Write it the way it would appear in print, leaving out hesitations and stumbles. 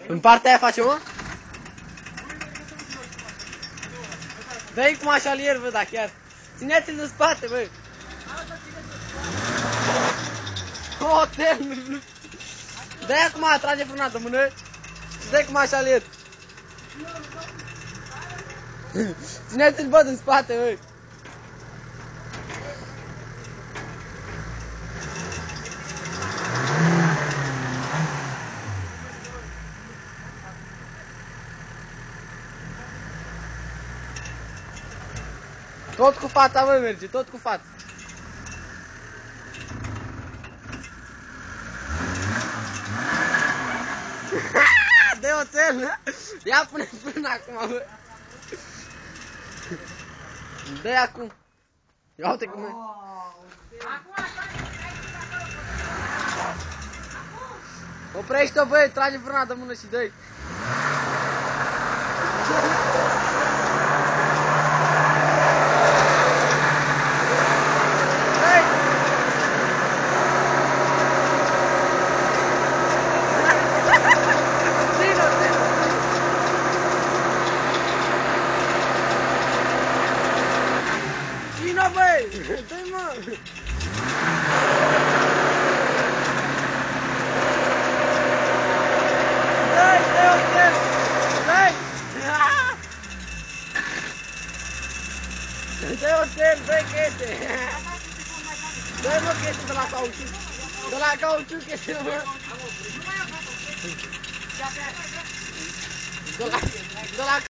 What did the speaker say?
În partea aia face, mă? Dă-i cu mașalier, bă, da, chiar. Țineți-l în spate, bă. Hotel, nu. Dă-i acum, trage frâna de mână. Și dă-i cu mașalier. Țineți-l, bă, în spate, bă. Tot cu fața, bă, merge, tot cu fața. Dă-i oțel, ia pune frâna acum, bă. Dă-i acum. Ia uite cum e. Oprește-o, băi, trage frâna de mână și dă-i. Ține-o, băi! Dă-i, mă! Dă-i oțel! Dă-i! Dă-i oțel, dă-i chete! Dă-i, mă, chete de la cauciuc! De la cauciuc chete, mă! De la